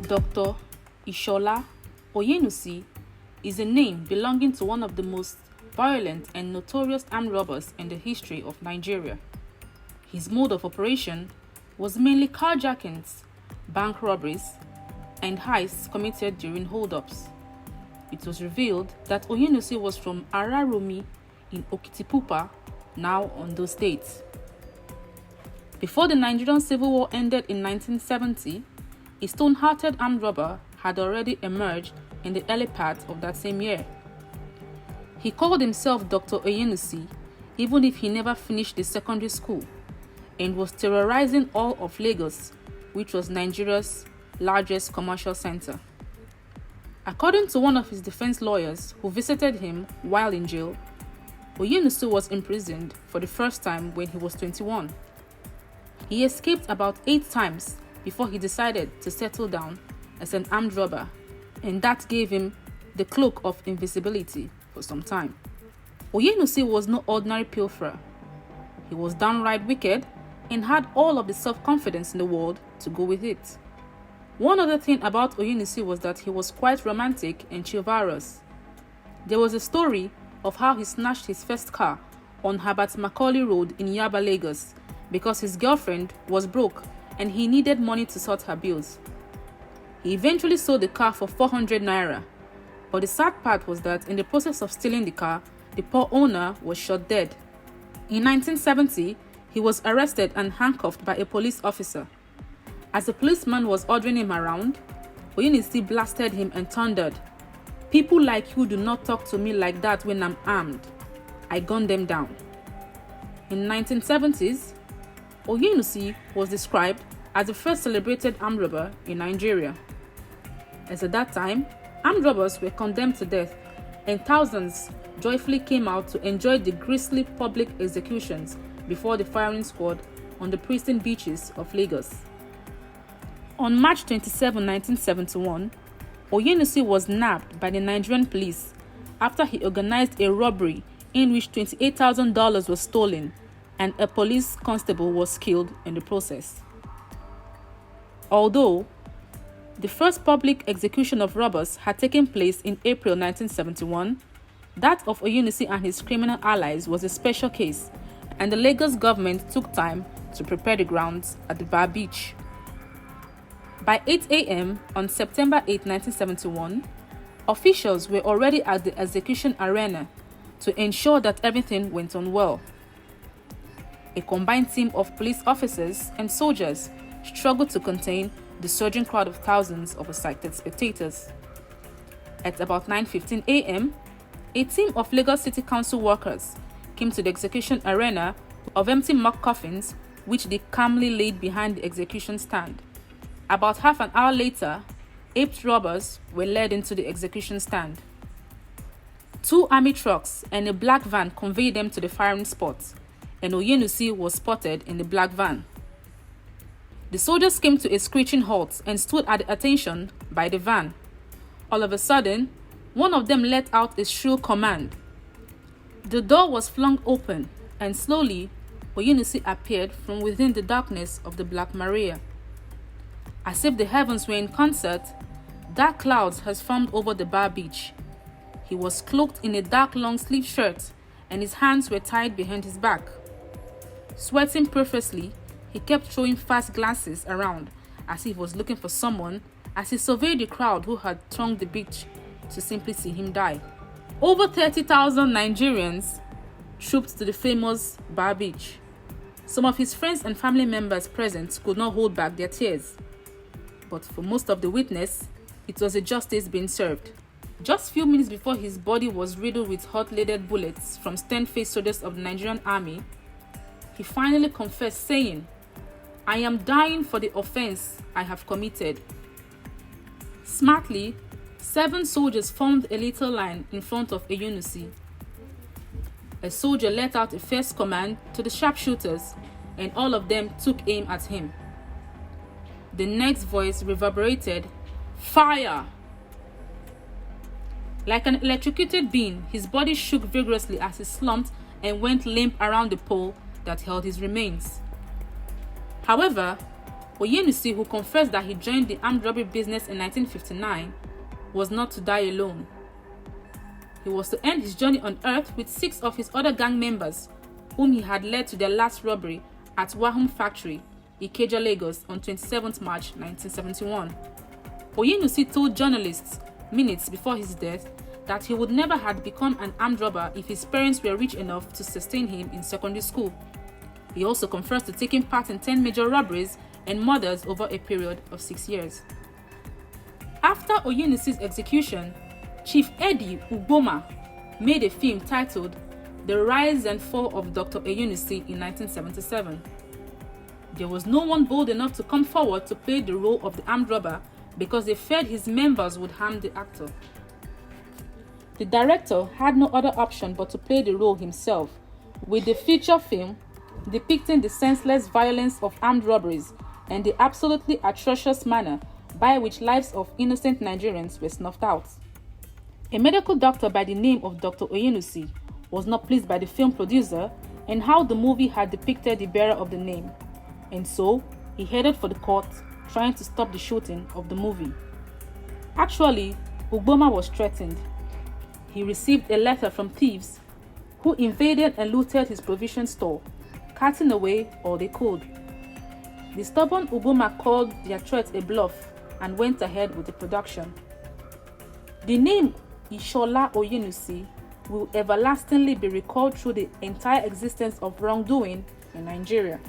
Dr. Ishola Oyenusi is a name belonging to one of the most violent and notorious armed robbers in the history of Nigeria. His mode of operation was mainly carjackings, bank robberies, and heists committed during hold-ups. It was revealed that Oyenusi was from Araromi in Okitipupa, now Ondo State. Before the Nigerian Civil War ended in 1970, a stone-hearted armed robber had already emerged in the early part of that same year. He called himself Dr. Oyenusi, even if he never finished the secondary school, and was terrorizing all of Lagos, which was Nigeria's largest commercial center. According to one of his defense lawyers who visited him while in jail, Oyenusi was imprisoned for the first time when he was 21. He escaped about 8 times before he decided to settle down as an armed robber, and that gave him the cloak of invisibility for some time. Oyenusi was no ordinary pilferer. He was downright wicked and had all of the self-confidence in the world to go with it. One other thing about Oyenusi was that he was quite romantic and chivalrous. There was a story of how he snatched his first car on Habat Macaulay Road in Yaba, Lagos, because his girlfriend was broke and he needed money to sort her bills. He eventually sold the car for 400 naira, but the sad part was that in the process of stealing the car, the poor owner was shot dead. In 1970, he was arrested and handcuffed by a police officer. As the policeman was ordering him around, Oyenusi blasted him and thundered, "People like you do not talk to me like that when I'm armed. I gunned them down." In the 1970s, Oyenusi was described as the first celebrated armed robber in Nigeria. As at that time, armed robbers were condemned to death, and thousands joyfully came out to enjoy the grisly public executions before the firing squad on the pristine beaches of Lagos. On March 27, 1971, Oyenusi was nabbed by the Nigerian police after he organized a robbery in which $28,000 was stolen, and a police constable was killed in the process. Although the first public execution of robbers had taken place in April 1971, that of Oyenusi and his criminal allies was a special case, and the Lagos government took time to prepare the grounds at the Bar Beach. By 8 a.m. on September 8, 1971, officials were already at the execution arena to ensure that everything went on well. A combined team of police officers and soldiers struggled to contain the surging crowd of thousands of excited spectators. At about 9:15 a.m., a team of Lagos City Council workers came to the execution arena of empty mock coffins, which they calmly laid behind the execution stand. About half an hour later, 8 robbers were led into the execution stand. 2 army trucks and a black van conveyed them to the firing spot, and Oyenusi was spotted in the black van. The soldiers came to a screeching halt and stood at attention by the van. All of a sudden, one of them let out a shrill command. The door was flung open, and slowly, Oyenusi appeared from within the darkness of the Black Maria. As if the heavens were in concert, dark clouds had formed over the Bar Beach. He was cloaked in a dark long-sleeved shirt, and his hands were tied behind his back. Sweating profusely, he kept throwing fast glances around as if he was looking for someone, as he surveyed the crowd who had thronged the beach to simply see him die. Over 30,000 Nigerians trooped to the famous Bar Beach. Some of his friends and family members present could not hold back their tears. But for most of the witness, it was a justice being served. Just few minutes before his body was riddled with hot-leaded bullets from stern-faced soldiers of the Nigerian army, he finally confessed, saying, "I am dying for the offense I have committed." Smartly, 7 soldiers formed a little line in front of Oyenusi. A soldier let out a first command to the sharpshooters, and all of them took aim at him. The next voice reverberated, "Fire!" Like an electrocuted being, his body shook vigorously as he slumped and went limp around the pole that held his remains. However, Oyenusi, who confessed that he joined the armed robbery business in 1959, was not to die alone. He was to end his journey on earth with 6 of his other gang members, whom he had led to their last robbery at Wahum Factory, Ikeja, Lagos, on 27th March 1971. Oyenusi told journalists minutes before his death that he would never have become an armed robber if his parents were rich enough to sustain him in secondary school. He also confessed to taking part in 10 major robberies and murders over a period of 6 years. After Oyenusi's execution, Chief Eddie Ugboma made a film titled The Rise and Fall of Dr. Oyenusi in 1977. There was no one bold enough to come forward to play the role of the armed robber because they feared his members would harm the actor. The director had no other option but to play the role himself, with the feature film depicting the senseless violence of armed robberies and the absolutely atrocious manner by which lives of innocent Nigerians were snuffed out. A medical doctor by the name of Dr. Oyenusi was not pleased by the film producer and how the movie had depicted the bearer of the name, and so he headed for the court trying to stop the shooting of the movie. Actually, Ugboma was threatened. He received a letter from thieves who invaded and looted his provision store, cutting away all they could. The stubborn Ugboma called their threat a bluff and went ahead with the production. The name Ishola Oyenusi will everlastingly be recalled through the entire existence of wrongdoing in Nigeria.